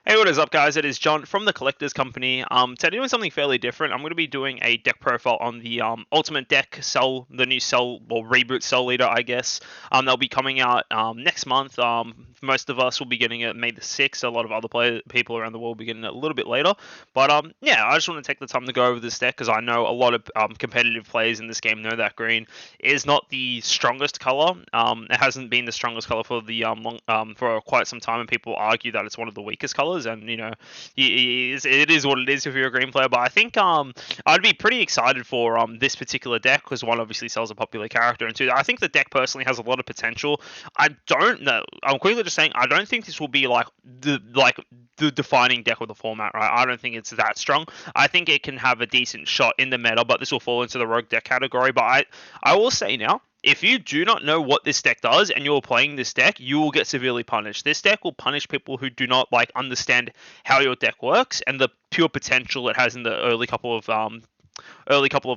Hey, what is up, guys? It is John from the Collectors Company. Today doing something fairly different. I'm going to be doing a deck profile on the Ultimate Deck Cell, the new Cell or reboot Cell Leader, I guess. They'll be coming out next month. Most of us will be getting it May the 6th. A lot of other people around the world will be getting it a little bit later. But yeah, I just want to take the time to go over this deck because I know a lot of competitive players in this game know that green is not the strongest color. It hasn't been the strongest color for the for quite some time, and people argue that it's one of the weakest colors. And it is what it is if you're a green player. But I think I'd be pretty excited for this particular deck because one, obviously sells a popular character, and two, I think the deck personally has a lot of potential. I don't know. I'm quickly just saying I don't think this will be like the defining deck of the format, right? I don't think it's that strong. I think it can have a decent shot in the meta, but this will fall into the rogue deck category. But I will say now, if you do not know what this deck does and you're playing this deck, you will get severely punished. This deck will punish people who do not understand how your deck works and the pure potential it has in the early couple of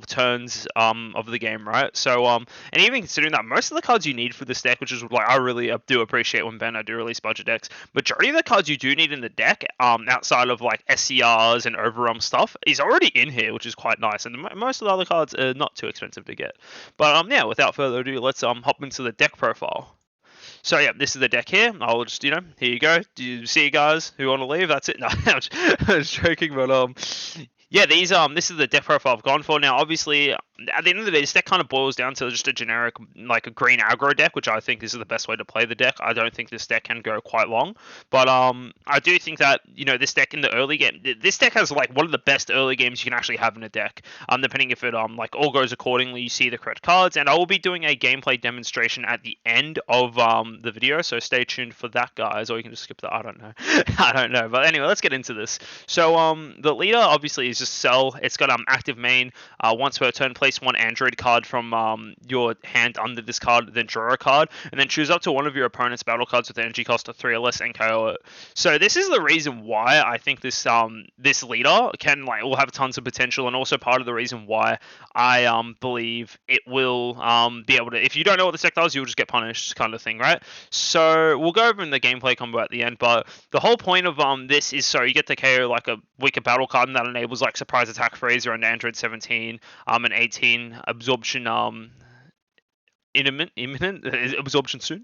turns of the game, right? So and even considering that most of the cards you need for this deck, which is like I really do appreciate when Banner do release budget decks, majority of the cards you do need in the deck, outside of like SCRs and Overwhelm stuff, is already in here, which is quite nice. And most of the other cards are not too expensive to get. But yeah, without further ado, let's hop into the deck profile. So yeah, this is the deck here. I'll just, here you go. Do you see you guys who want to leave? That's it. No, I was joking, but yeah, this is the deck profile I've gone for. Now, obviously, at the end of the day, this deck kind of boils down to just a generic, like a green aggro deck, which I think is the best way to play the deck. I don't think this deck can go quite long, but I do think that this deck in the early game, this deck has like one of the best early games you can actually have in a deck. Depending if it like all goes accordingly, you see the correct cards, and I will be doing a gameplay demonstration at the end of the video, so stay tuned for that, guys. Or you can just skip that. I don't know. I don't know, but anyway, let's get into this. So the leader obviously is just Cell. It's got active main. Once per turn, place one Android card from your hand under this card, then draw a card, and then choose up to one of your opponent's battle cards with energy cost of 3 or less and KO it. So this is the reason why I think this this leader will have tons of potential, and also part of the reason why I believe it will be able to. If you don't know what this deck does, you'll just get punished, kind of thing, right? So we'll go over in the gameplay combo at the end, but the whole point of this is so you get to KO like a weaker battle card, and that enables like surprise attack Fraser and Android 17 and 18 absorption imminent absorption soon.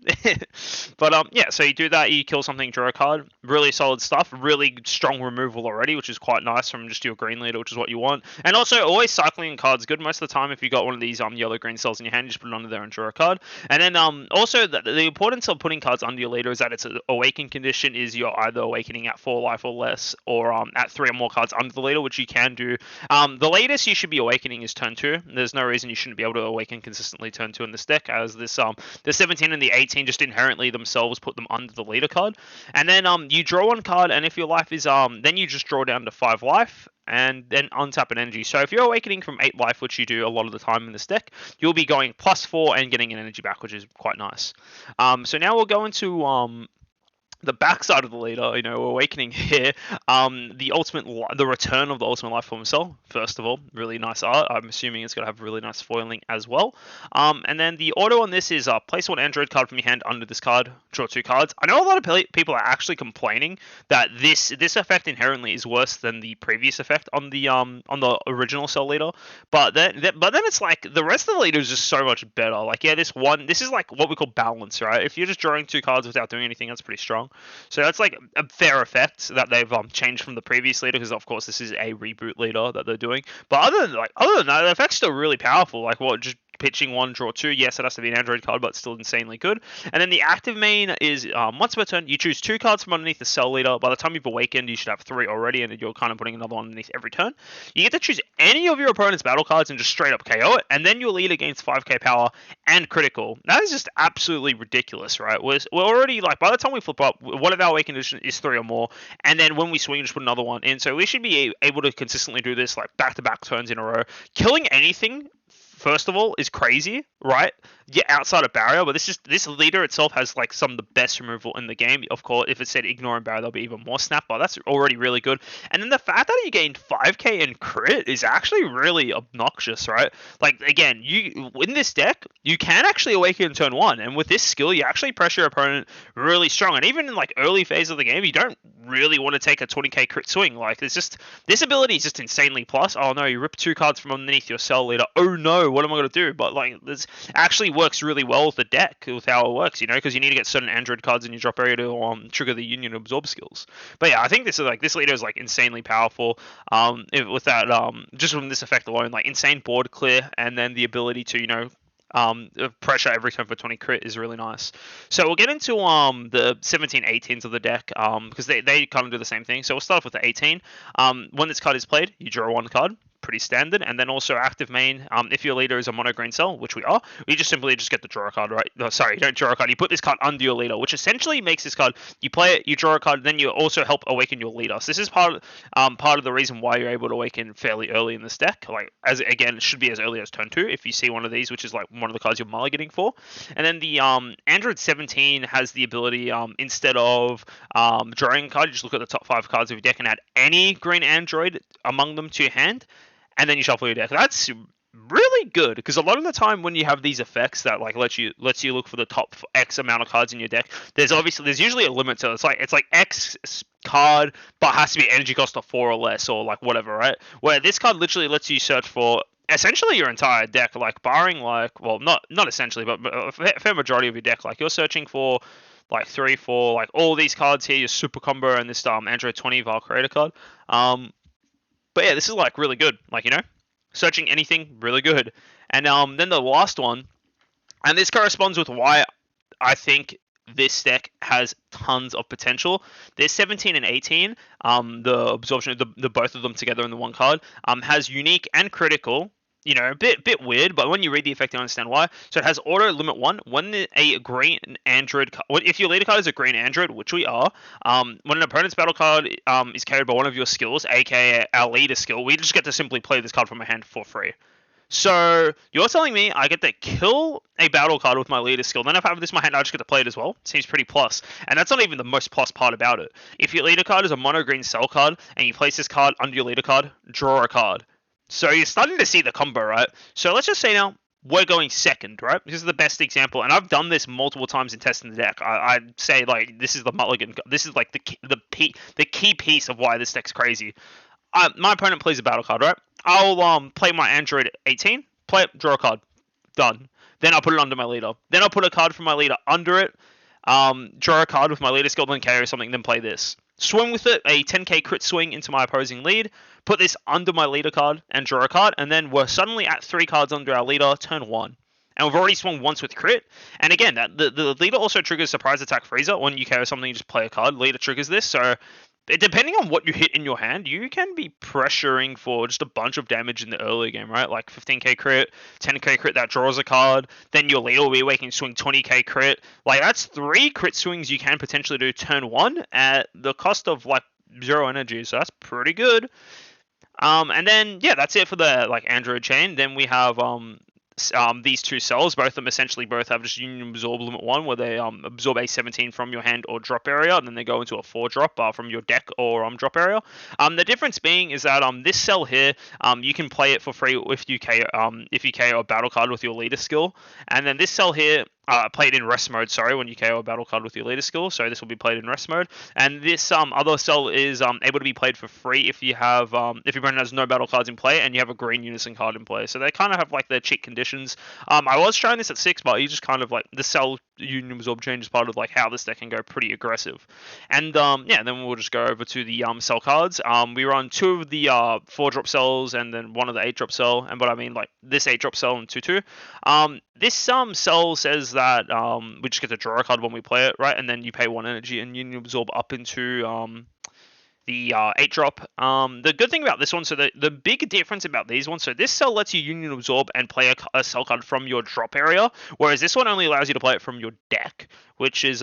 But yeah, so you do that, you kill something, draw a card. Really solid stuff. Really strong removal already, which is quite nice from just your green leader, which is what you want. And also always cycling cards good. Most of the time, if you got one of these yellow green cells in your hand, you just put it under there and draw a card. And then also the importance of putting cards under your leader is that it's an awakening condition is you're either awakening at 4 life or less, or at 3 or more cards under the leader, which you can do. The latest you should be awakening is turn 2. There's no reason you shouldn't be able to awaken consistently turn 2 in this deck, as this the 17 and the 18 just inherently themselves put them under the leader card. And then you draw one card, and if your life is then you just draw down to 5 life and then untap an energy. So if you're awakening from 8 life, which you do a lot of the time in this deck, you'll be going +4 and getting an energy back, which is quite nice. So now we'll go into the backside of the leader, awakening here. The return of the ultimate life form cell. First of all, really nice art. I'm assuming it's gonna have really nice foiling as well. And then the auto on this is place one Android card from your hand under this card. Draw 2 cards. I know a lot of people are actually complaining that this effect inherently is worse than the previous effect on the original cell leader. But then it's like the rest of the leader is just so much better. Like this is like what we call balance, right? If you're just drawing 2 cards without doing anything, that's pretty strong. So that's like a fair effect that they've changed from the previous leader, because of course this is a reboot leader that they're doing. But other than that, the effect's still really powerful. Like just pitching 1, draw 2. Yes, it has to be an Android card, but it's still insanely good. And then the active main is once per turn, you choose 2 cards from underneath the cell leader. By the time you've awakened, you should have 3 already, and you're kind of putting another one underneath every turn. You get to choose any of your opponent's battle cards and just straight up KO it, and then your leader gains 5k power and critical. That is just absolutely ridiculous, right? We're already, like, by the time we flip up, one of our awakened is 3 or more, and then when we swing, just put another one in. So we should be able to consistently do this, like, back-to-back turns in a row. Killing anything first of all, is crazy, right? Yeah, outside of barrier, but this leader itself has like some of the best removal in the game. Of course, if it said ignore and barrier, there'll be even more snap, but that's already really good. And then the fact that you gained 5k in crit is actually really obnoxious, right? Like again, you in this deck, you can actually awaken in turn one, and with this skill, you actually pressure your opponent really strong. And even in like early phase of the game, you don't really want to take a 20k crit swing. Like it's just this ability is just insanely plus. Oh no, you rip 2 cards from underneath your cell leader. Oh no, what am I gonna do? But like this actually works really well with the deck, with how it works, you know, because you need to get certain android cards in your drop area to trigger the union absorb skills. But yeah, I think this leader is like insanely powerful. With that just from this effect alone, like insane board clear, and then the ability to, you know, pressure every turn for 20 crit is really nice. So we'll get into the 17 18s of the deck, because they kind of do the same thing. So we'll start off with the 18. When this card is played, you draw 1 card. Pretty standard. And then also active main, if your leader is a mono green cell, which we are, you just simply get the draw a card, right? No, sorry, you don't draw a card. You put this card under your leader, which essentially makes this card, you play it, you draw a card, then you also help awaken your leader. So this is part of the reason why you're able to awaken fairly early in this deck. Like, as again, it should be as early as turn 2 if you see one of these, which is like one of the cards you're mulliganing for. And then the Android 17 has the ability, instead of drawing a card, you just look at the top 5 cards of your deck and add any green android among them to your hand, and then you shuffle your deck. That's really good, because a lot of the time when you have these effects that like lets you look for the top X amount of cards in your deck, there's usually a limit to it. It's like X card, but has to be energy cost of 4 or less, or like whatever, right? Where this card literally lets you search for essentially your entire deck, like barring like, well, not essentially, but a fair majority of your deck. Like you're searching for like 3, 4, like all these cards here, your super combo and this Android 20 Val Creator card. But yeah, this is like really good. Like, you know, searching anything, really good. And then the last one, and this corresponds with why I think this deck has tons of potential. There's 17 and 18. The absorption, the both of them together in the one card, has unique and critical. You know, a bit weird, but when you read the effect, you understand why. So it has auto limit 1. When a green android, if your leader card is a green android, which we are, when an opponent's battle card is carried by one of your skills, aka our leader skill, we just get to simply play this card from our hand for free. So you're telling me I get to kill a battle card with my leader skill, then if I have this in my hand, I just get to play it as well? Seems pretty plus. And that's not even the most plus part about it. If your leader card is a mono green cell card, and you place this card under your leader card, draw a card. So you're starting to see the combo, right? So let's just say now we're going second, right? This is the best example, and I've done this multiple times in testing the deck. I'd say like this is the mulligan. This is like the key piece of why this deck's crazy. My opponent plays a battle card, right? I'll play my Android 18, play it, draw a card, done. Then I'll put it under my leader. Then I'll put a card from my leader under it, draw a card with my leader skill, then carry something, then play this. Swing with it, a 10k crit swing into my opposing lead, put this under my leader card and draw a card, and then we're suddenly at 3 cards under our leader, turn 1. And we've already swung once with crit. And again, the leader also triggers surprise attack freezer. When you carry something, you just play a card, leader triggers this. So depending on what you hit in your hand, you can be pressuring for just a bunch of damage in the early game, right? Like 15k crit, 10k crit that draws a card, then your leader will be awakening, swing 20k crit. Like that's 3 crit swings you can potentially do turn 1 at the cost of like 0 energy, so that's pretty good. And then yeah, that's it for the like Android chain. Then we have these 2 cells, both of them essentially both have just union absorb limit 1, where they absorb a 17 from your hand or drop area, and then they go into a 4 drop from your deck or drop area. The difference being is that this cell here, you can play it for free if you KO a battle card with your leader skill, and then this cell here played in rest mode, when you KO a battle card with your leader skill, so this will be played in rest mode. And this other cell is able to be played for free if you have if your opponent has no battle cards in play and you have a green Unison card in play. So they kind of have like their cheat conditions. I was trying this at 6, but you just kind of like the cell union absorb change is part of like how this deck can go pretty aggressive. And yeah, then we'll just go over to the cell cards. We run 2 of the 4 drop cells and then 1 of the 8 drop cell, and but I mean like this 8 drop cell and 2/2. This cell says that we just get to draw a card when we play it, right? And then you pay 1 energy and union absorb up into the 8 drop. The good thing about this one, so the big difference about these ones, so this cell lets you union absorb and play a cell card from your drop area, whereas this one only allows you to play it from your deck, which is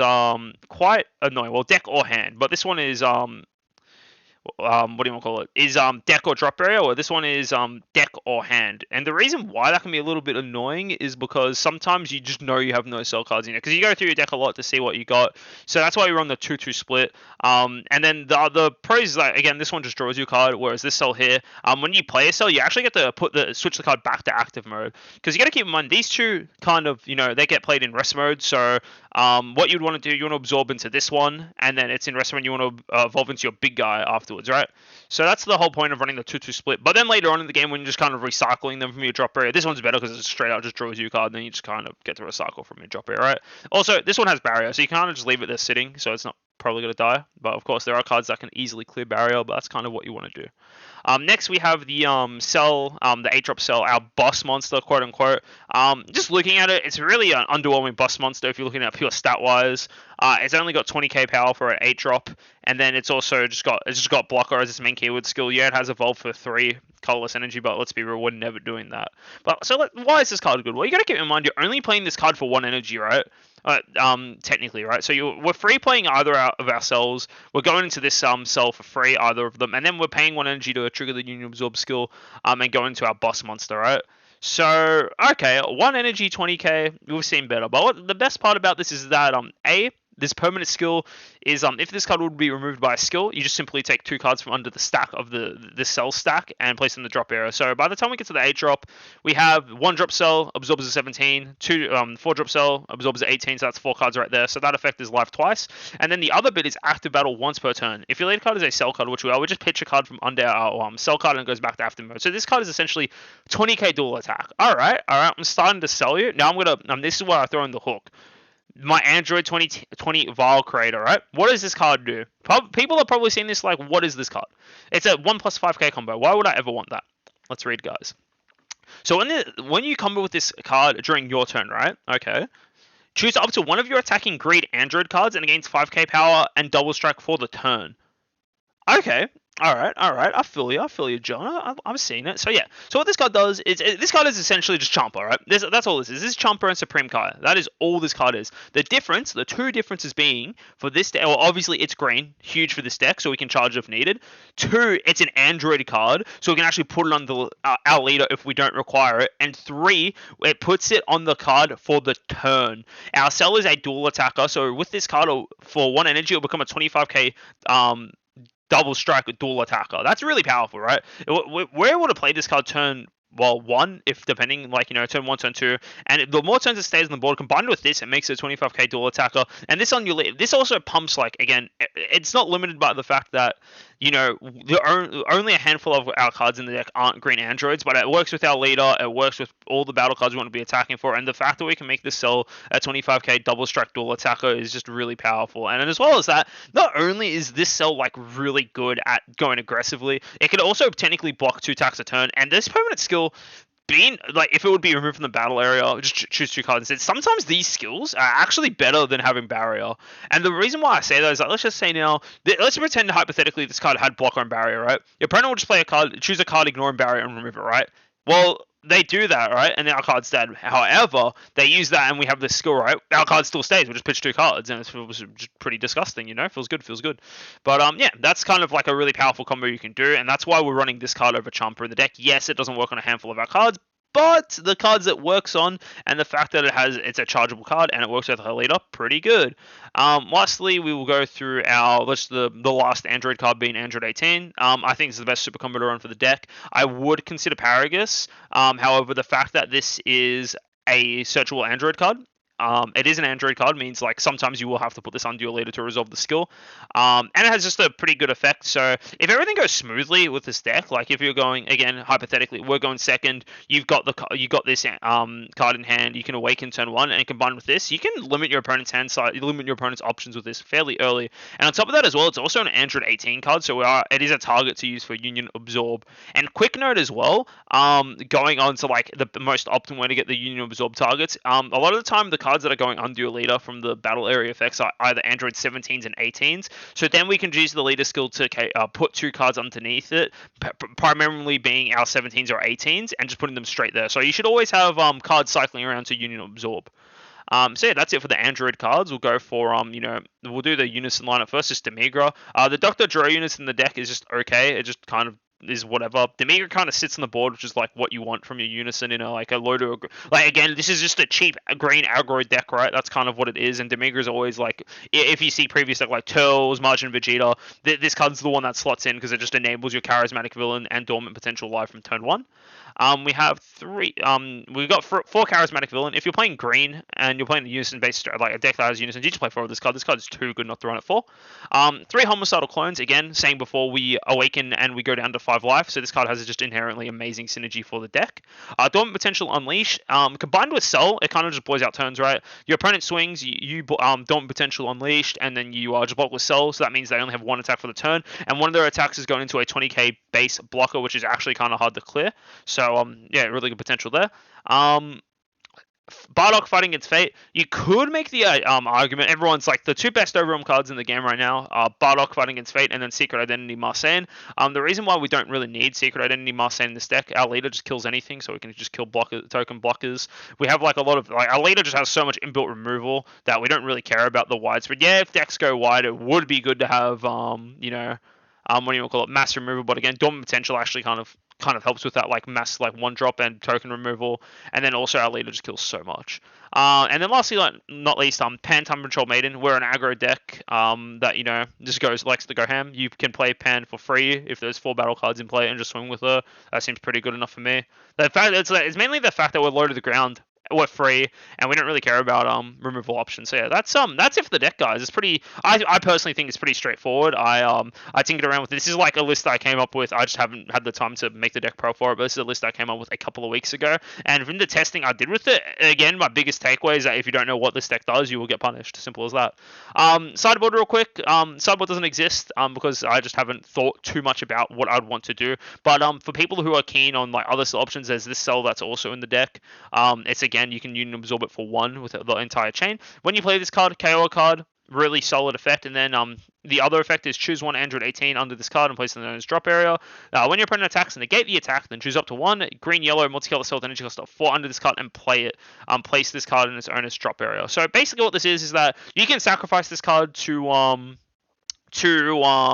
quite annoying. Well, deck or hand, but this one is well, what do you want to call it? Is deck or drop area, or this one is deck or hand. And the reason why that can be a little bit annoying is because sometimes you just know you have no cell cards in it because you go through your deck a lot to see what you got. So that's why we run the 2-2 split. And then the pros is like, again, this one just draws you a card, whereas this cell here, when you play a cell, you actually get to switch the card back to active mode, because you got to keep in mind these two kind of, they get played in rest mode. So what you'd want to do, you want to absorb into this one, and then it's in rest mode, you want to evolve into your big guy afterwards, right? So that's the whole point of running the 2-2 split. But then later on in the game, when you're just kind of recycling them from your drop area, this one's better because it straight out just draws you a card, and then you just kind of get to recycle from your drop area, right? Also, this one has barrier, so you kind of just leave it there sitting, so it's not probably going to die. But of course, there are cards that can easily clear barrier, but that's kind of what you want to do. Next, we have the cell, the 8-drop cell, our boss monster, quote unquote. Just looking at it, it's really an underwhelming boss monster if you're looking at pure stat wise. It's only got 20k power for an 8-drop, and then it's also just got blocker as its main keyword skill. Yeah, it has evolved for 3 colorless energy, but let's be real, we're never doing that. But so why is this card good? Well, you got to keep in mind you're only playing this card for 1 energy, right? Technically, right? So we're free playing either of our cells. We're going into this cell for free, either of them, and then we're paying 1 energy to trigger the Union Absorb skill, and go into our boss monster, right? So okay, 1 energy, 20k, we've seen better. But the best part about this is that this permanent skill is if this card would be removed by a skill, you just simply take 2 cards from under the stack of the cell stack and place them in the drop area. So by the time we get to the 8-drop, we have 1-drop cell absorbs a 17, 4-drop cell absorbs a 18, so that's 4 cards right there. So that effect is live twice. And then the other bit is active battle once per turn. If your lead card is a cell card, which we are, we just pitch a card from under our cell card and it goes back to active mode. So this card is essentially 20k dual attack. All right, I'm starting to sell you. Now I'm gonna this is where I throw in the hook. My Android 2020 Vial Creator, right? What does this card do? People are probably seeing this like, what is this card? It's a 1+5k combo. Why would I ever want that? Let's read, guys. So when you combo with this card during your turn, right? Okay. Choose up to one of your attacking greed Android cards and gains 5k power and double strike for the turn. Okay. All right. I feel you, John. I'm seeing it. So yeah. So what this card does is this card is essentially just Chomper, right? That's all this is. This is Chomper and Supreme Kai. That is all this card is. The two differences being for this deck. Well, obviously it's green, huge for this deck, so we can charge if needed. 2, it's an Android card, so we can actually put it on our leader if we don't require it. And 3, it puts it on the card for the turn. Our cell is a dual attacker, so with this card for 1 energy, it'll become a 25k double strike dual attacker. That's really powerful, right? We're able to play this card turn 1, if depending, turn 1, turn 2, and the more turns it stays on the board, combined with this, it makes it a 25k dual attacker. And this on your lead, this also pumps, again, it's not limited by the fact that only a handful of our cards in the deck aren't green androids, but it works with our leader, it works with all the battle cards we want to be attacking for, and the fact that we can make this cell a 25k double strike dual attacker is just really powerful. And as well as that, not only is this cell really good at going aggressively, it can also technically block 2 attacks a turn, and this permanent skill being if it would be removed from the battle area, just choose 2 cards instead. Sometimes these skills are actually better than having barrier. And the reason why I say that is let's just say now, let's pretend hypothetically this card had blocker and barrier, right? Your opponent will just play a card, choose a card, ignoring barrier, and remove it, right? Well, they do that, right? And our card's dead. However, they use that and we have this skill, right? Our card still stays. We just pitch 2 cards, and it was just pretty disgusting, Feels good. But yeah, that's kind of a really powerful combo you can do, and that's why we're running this card over Chomper in the deck. Yes, it doesn't work on a handful of our cards, but the cards it works on, and the fact that it's a chargeable card and it works with her leader, pretty good. Lastly, we will go through the last Android card being Android 18. I think this is the best super combo to run for the deck. I would consider Paragus. However, the fact that this is a searchable Android card, it is an Android card, means sometimes you will have to put this under your leader to resolve the skill, and it has just a pretty good effect. So if everything goes smoothly with this deck, if you're going, again, hypothetically, we're going second, you got this card in hand, you can awaken turn 1, and combined with this, you can limit your opponent's hand size, limit your opponent's options with this fairly early. And on top of that as well, it's also an Android 18 card, so it is a target to use for Union Absorb. And quick note as well, going on to the most optimal way to get the Union Absorb targets, a lot of the time the cards that are going under your leader from the battle area effects are either Android 17s and 18s. So then we can use the leader skill to put 2 cards underneath it, primarily being our 17s or 18s, and just putting them straight there. So you should always have cards cycling around to Union Absorb. So yeah, that's it for the Android cards. We'll go for we'll do the Unison lineup first. Just Demigra. The Dr. Dre Unison in the deck is just okay. It just kind of is whatever. Demigra kind of sits on the board, which is like what you want from your Unison in like a low to like again. This is just a cheap green aggro deck, right? That's kind of what it is. And Demigra is always like if you see previous like Turles, Margin Vegeta, this card's the one that slots in because it just enables your charismatic villain and dormant potential live from turn one. We have three. We've got four charismatic villain. If you're playing green and you're playing the Unison based like a deck that has Unison, you just play four of this card. This card is too good not to run it for. Three homicidal clones. Again, saying before, we awaken and we go down to 5 life. So this card has just inherently amazing synergy for the deck. Dormant potential unleash. Combined with Cell, it kind of just blows out turns, right? Your opponent swings, you dormant potential unleashed, and then you just block with Cell. So that means they only have one attack for the turn, and one of their attacks is going into a 20k base blocker, which is actually kind of hard to clear. So yeah, really good potential there. Bardock fighting against Fate. You could make the argument. Everyone's like the two best overwhelm cards in the game right now are Bardock fighting against Fate and then Secret Identity Marseille. The reason why we don't really need Secret Identity Marseille in this deck, our leader just kills anything, so we can just kill token blockers. We have like a lot of our leader just has so much inbuilt removal that we don't really care about the widespread. Yeah, if decks go wide, it would be good to have what do you call it, mass removal. But again, dormant potential actually kind of helps with that like mass like one drop and token removal, and then also our leader just kills so much. And then lastly, like not least, Pan Time Control Maiden. We're an aggro deck that just likes to go ham. You can play Pan for free if there's 4 battle cards in play and just swing with her. That seems pretty good enough for me. The fact it's mainly the fact that we're low to the ground, we're free, and we don't really care about removal options. So yeah, that's it for the deck, guys. It's pretty. I personally think it's pretty straightforward. I tinkered around with it. This is like a list that I came up with. I just haven't had the time to make the deck pro for it. But this is a list I came up with a couple of weeks ago. And from the testing I did with it, again, my biggest takeaway is that if you don't know what this deck does, you will get punished. Simple as that. Sideboard real quick. Sideboard doesn't exist because I just haven't thought too much about what I'd want to do. But for people who are keen on like other options, there's this cell that's also in the deck. It's again, you can Union Absorb it for 1 with the entire chain. When you play this card, KO a card, really solid effect. And then the other effect is choose 1 Android 18 under this card and place it in the owner's drop area. When your opponent attacks, negate the attack, then choose up to 1 green, yellow, multicolor cell with energy cost of 4 under this card and play it. Place this card in its owner's drop area. So basically what this is that you can sacrifice this card to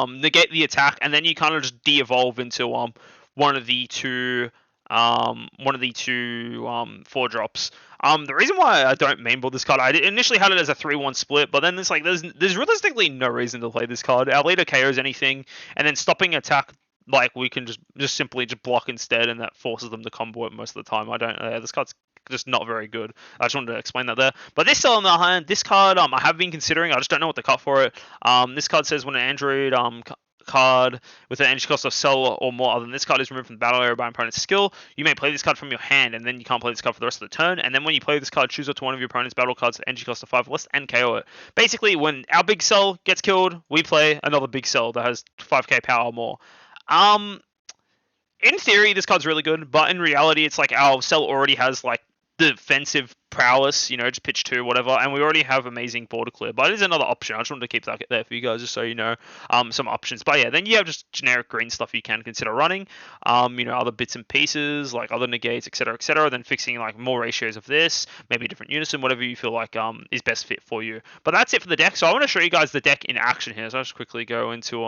negate the attack, and then you kind of just de-evolve into one of the two 4 drops. The reason why I don't mainboard this card, I initially had it as a 3-1 split, but then there's realistically no reason to play this card. Our leader KOs anything, and then stopping attack, like we can just simply block instead, and that forces them to combo it most of the time. This card's just not very good. I just wanted to explain that there. But this on the other hand, this card I have been considering. I just don't know what to cut for it. This card says when an Android card with an energy cost of cell or more other than this card is removed from the battle area by an opponent's skill, you may play this card from your hand, and then you can't play this card for the rest of the turn. And then when you play this card, choose up to one of your opponent's battle cards with energy cost of 5 less and KO it. Basically, when our big cell gets killed, we play another big cell that has 5k power or more. In theory, this card's really good, but in reality, it's like our cell already has like defensive prowess, just pitch 2, whatever, and we already have amazing border clear. But it is another option. I just wanted to keep that there for you guys, just so you know some options. But yeah, then you have just generic green stuff you can consider running. Other bits and pieces like other negates, etc., then fixing like more ratios of this, maybe different unison, whatever you feel like is best fit for you. But that's it for the deck. So I want to show you guys the deck in action here. So I'll just quickly go into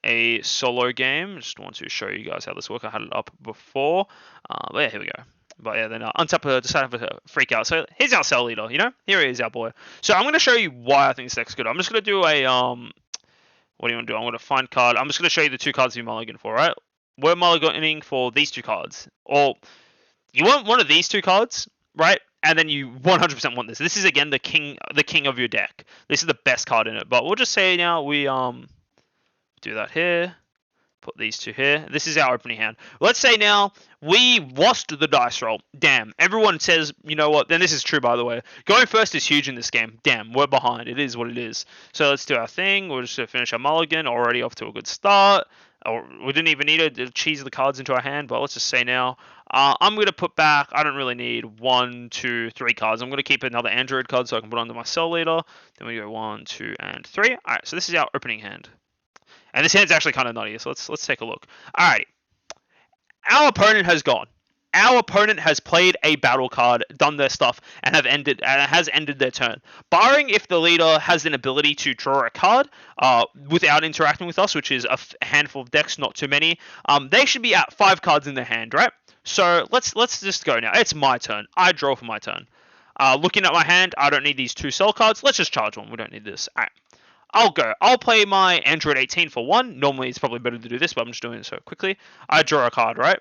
a solo game. Just want to show you guys how this works. I had it up before, but yeah, here we go. But yeah, then untap decided to freak out. So here's our cell leader, Here he is, our boy. So I'm going to show you why I think this deck's good. I'm just going to do a, what do you want to do? I'm going to find card. I'm just going to show you the 2 cards you mulligan for, right? We're mulliganing for these 2 cards. Or you want one of these 2 cards, right? And then you 100% want this. This is, again, the king of your deck. This is the best card in it. But we'll just say now we do that here. Put these 2 here. This is our opening hand. Let's say now we lost the dice roll. Damn. Everyone says, you know what? Then this is true, by the way. Going first is huge in this game. Damn. We're behind. It is what it is. So let's do our thing. We're just going to finish our mulligan. Already off to a good start. We didn't even need to cheese the cards into our hand. But let's just say now. I'm going to put back. I don't really need 1, 2, 3 cards. I'm going to keep another Android card so I can put onto my cell leader. Then we go 1, 2, and 3. All right. So this is our opening hand. And this hand's actually kind of nutty, so let's take a look. Alrighty. Our opponent has gone. our opponent has played a battle card, done their stuff, and has ended their turn. Barring if the leader has an ability to draw a card without interacting with us, which is a handful of decks, not too many, they should be at 5 cards in their hand, right? So let's just go now. It's my turn. I draw for my turn. Looking at my hand, I don't need these 2 cell cards. Let's just charge one. We don't need this. All right. I'll go. I'll play my Android 18 for 1. Normally, it's probably better to do this, but I'm just doing it so quickly. I draw a card, right?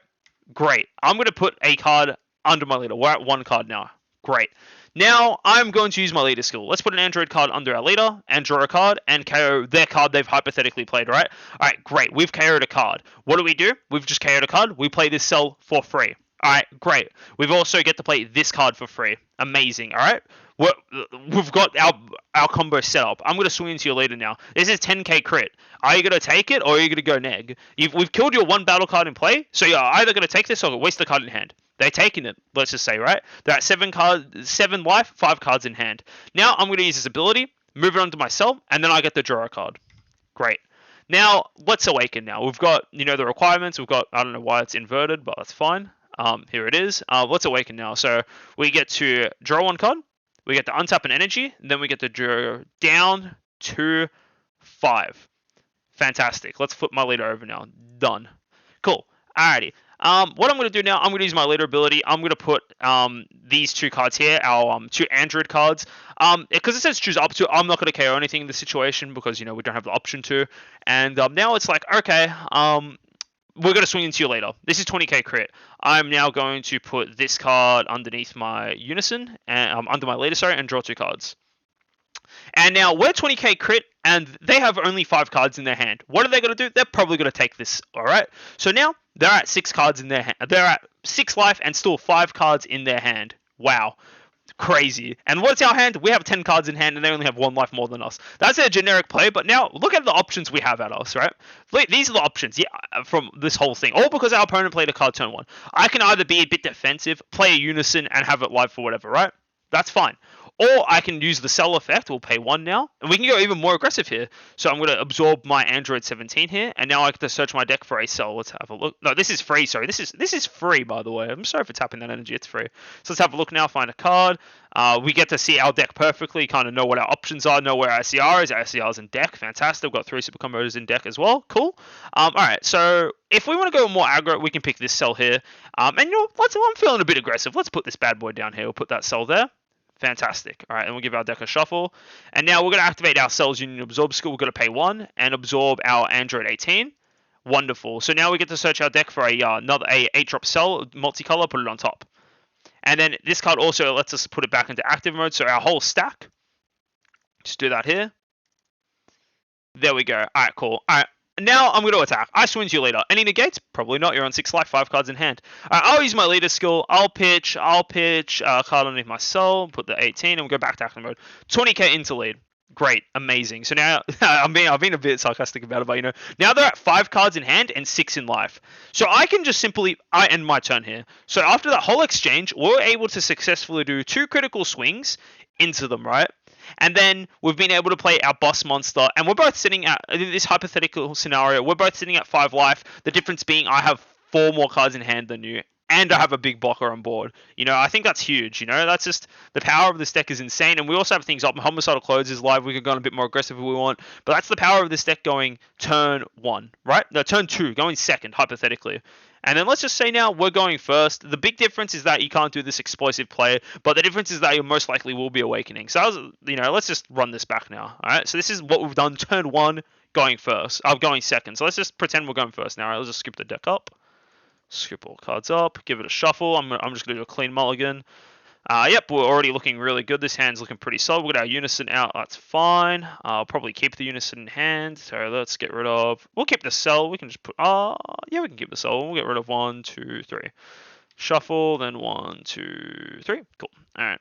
Great. I'm going to put a card under my leader. We're at 1 card now. Great. Now, I'm going to use my leader skill. Let's put an Android card under our leader and draw a card and KO their card they've hypothetically played, right? All right, great. We've KO'd a card. What do? We've just KO'd a card. We play this cell for free. All right, great. We've also get to play this card for free. Amazing, all right? We've got our combo set up. I'm going to swing into your leader now. This is 10k crit. Are you going to take it or are you going to go neg? We've killed your 1 battle card in play, so you're either going to take this or waste the card in hand. They're taking it, let's just say, right? They're at 7 life, 5 cards in hand. Now I'm going to use this ability, move it onto myself, and then I get to draw a card. Great. Now, let's awaken now. We've got, the requirements. We've got, I don't know why it's inverted, but that's fine. Here it is. Let's awaken now. So we get to draw 1 card. We get to untap an energy, and then we get to draw down to 5. Fantastic. Let's flip my leader over now. Done. Cool. Alrighty. What I'm going to do now, I'm going to use my leader ability. I'm going to put these 2 cards here, our 2 Android cards. Because it says choose up to, I'm not going to KO anything in this situation because, we don't have the option to. And now it's like, okay, we're going to swing into you later. This is 20k crit. I'm now going to put this card underneath my Unison, and under my leader, and draw 2 cards. And now we're 20k crit, and they have only 5 cards in their hand. What are they going to do? They're probably going to take this, all right? So now they're at 6 cards in their hand. They're at 6 life and still 5 cards in their hand. Wow. Crazy. And what's our hand? We have 10 cards in hand and they only have 1 life more than us. That's a generic play, but now look at the options we have at us, right? These are the options, from this whole thing. All because our opponent played a card turn 1. I can either be a bit defensive, play a Unison, and have it live for whatever, right? That's fine. Or I can use the cell effect. We'll pay 1 now. And we can go even more aggressive here. So I'm going to absorb my Android 17 here. And now I get to search my deck for a cell. Let's have a look. No, this is free. Sorry. This is free, by the way. I'm sorry for tapping that energy. It's free. So let's have a look now. Find a card. We get to see our deck perfectly. Kind of know what our options are. Know where our SCR is. Our SCR is in deck. Fantastic. We've got 3 super combos in deck as well. Cool. All right. So if we want to go more aggro, we can pick this cell here. And I'm feeling a bit aggressive. Let's put this bad boy down here. We'll put that cell there. Fantastic. All right, and we'll give our deck a shuffle. And now we're going to activate our Cells Union Absorb skill. We're going to pay 1 and absorb our Android 18. Wonderful. So now we get to search our deck for another 8-drop cell, multicolor, put it on top. And then this card also lets us put it back into active mode. So our whole stack, just do that here. There we go. All right, cool. All right. Now I'm going to attack. I swing you later. Any negates? Probably not. You're on 6 life, 5 cards in hand. I'll use my leader skill. I'll pitch a card underneath my cell, put the 18, and we'll go back to active mode. 20k into lead. Great. Amazing. So now, I've been a bit sarcastic about it, but now they're at 5 cards in hand and 6 in life. So I can just I end my turn here. So after that whole exchange, we're able to successfully do 2 critical swings into them, right? And then we've been able to play our boss monster, and we're both sitting at, in this hypothetical scenario, we're both sitting at 5 life. The difference being I have 4 more cards in hand than you, and I have a big blocker on board. I think that's huge. That's just, the power of this deck is insane. And we also have things up. Homicidal Clothes is live. We could go on a bit more aggressive if we want. But that's the power of this deck going turn 1, right? No, turn 2, going second, hypothetically. And then let's just say now we're going first. The big difference is that you can't do this explosive play, but the difference is that you most likely will be awakening. So let's just run this back now. All right. So this is what we've done. Turn 1, going first. Going second. So let's just pretend we're going first now. All right. Let's just skip the deck up. Skip all cards up. Give it a shuffle. I'm just gonna do a clean mulligan. Yep, we're already looking really good. This hand's looking pretty solid. We've got our Unison out. That's fine. I'll probably keep the Unison in hand. So let's get rid of... We'll keep the cell. We can just put... yeah, we can keep the cell. We'll get rid of 1, 2, 3. Shuffle, then 1, 2, 3. Cool. Alright,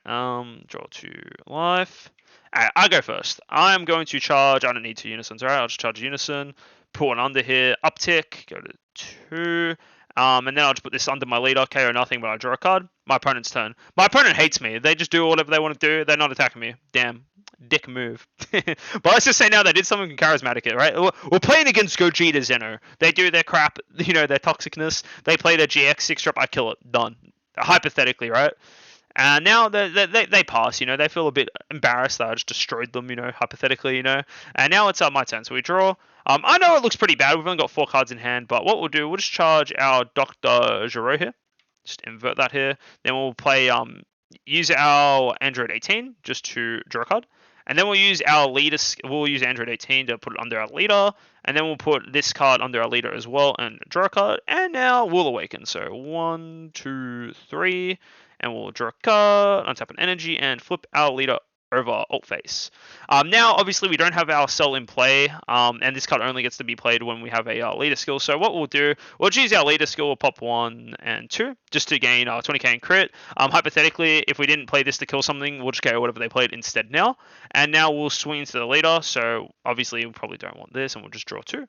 draw 2 life. Alright, I go first. I'm going to charge... I don't need 2 Unisons. Alright, I'll just charge Unison. Put 1 under here. Uptick. Go to 2... and then I'll just put this under my leader, KO nothing, but I draw a card. My opponent's turn. My opponent hates me. They just do whatever they want to do. They're not attacking me. Damn. dick move. But let's just say now they did something charismatic here, right? We're playing against Gogeta Zeno. They do their crap, their toxicness. They play their GX 6-drop, I kill it. Done. Hypothetically, right? And now they pass, they feel a bit embarrassed that I just destroyed them, hypothetically, And now it's my turn, so we draw. I know it looks pretty bad. We've only got 4 cards in hand, but what we'll do, we'll just charge our Dr. Giro here. Just invert that here. Then we'll play, use our Android 18 just to draw a card. And then we'll use our leader, we'll use Android 18 to put it under our leader. And then we'll put this card under our leader as well and draw a card. And now we'll awaken. So 1, 2, 3. And we'll draw a card, untap an energy, and flip our leader over alt face. Now, obviously, we don't have our cell in play, and this card only gets to be played when we have a leader skill. So what we'll do, we'll choose our leader skill, we'll pop 1 and 2, just to gain 20k in crit. Hypothetically, if we didn't play this to kill something, we'll just go whatever they played instead now. And now we'll swing into the leader, so obviously we probably don't want this, and we'll just draw 2.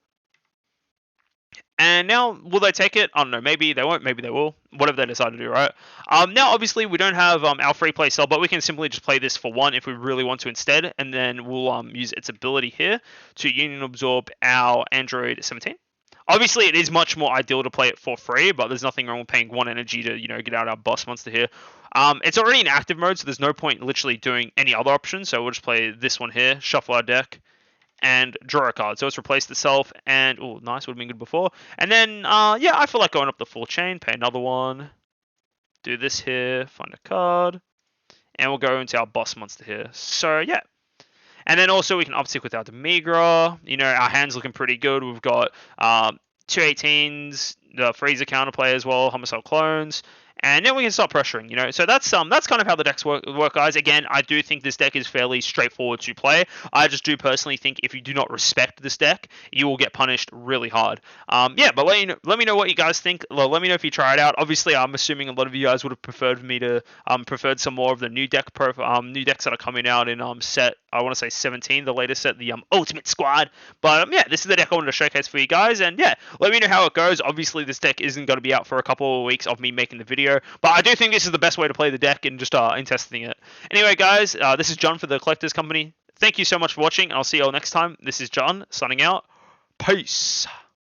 And now, will they take it? I don't know. Maybe they won't. Maybe they will. Whatever they decide to do, right? Now, obviously, we don't have our free play cell, but we can simply just play this for 1 if we really want to instead. And then we'll use its ability here to Union Absorb our Android 17. Obviously, it is much more ideal to play it for free, but there's nothing wrong with paying 1 energy to, get out our boss monster here. It's already in active mode, so there's no point literally doing any other options. So we'll just play this one here, shuffle our deck, and draw a card. So it's replaced itself, and oh, nice, would have been good before. And then, yeah, I feel like going up the full chain, pay another 1, do this here, find a card, and we'll go into our boss monster here. So yeah. And then also we can uptick with our Demigra. Our hand's looking pretty good. We've got 2 18s, the Freezer counterplay as well, Homicide Clones. And then we can start pressuring, So that's kind of how the decks work, guys. Again, I do think this deck is fairly straightforward to play. I just do personally think if you do not respect this deck, you will get punished really hard. Yeah, but let me know what you guys think. Let me know if you try it out. Obviously, I'm assuming a lot of you guys would have preferred me to preferred some more of the new decks that are coming out in set. I want to say 17, the latest set, the Ultimate Squad. But yeah, this is the deck I wanted to showcase for you guys. And yeah, let me know how it goes. Obviously, this deck isn't going to be out for a couple of weeks of me making the video. But I do think this is the best way to play the deck and just in testing it. Anyway, guys, this is John for the Collectors Company. Thank you so much for watching, and I'll see you all next time. This is John, signing out. Peace.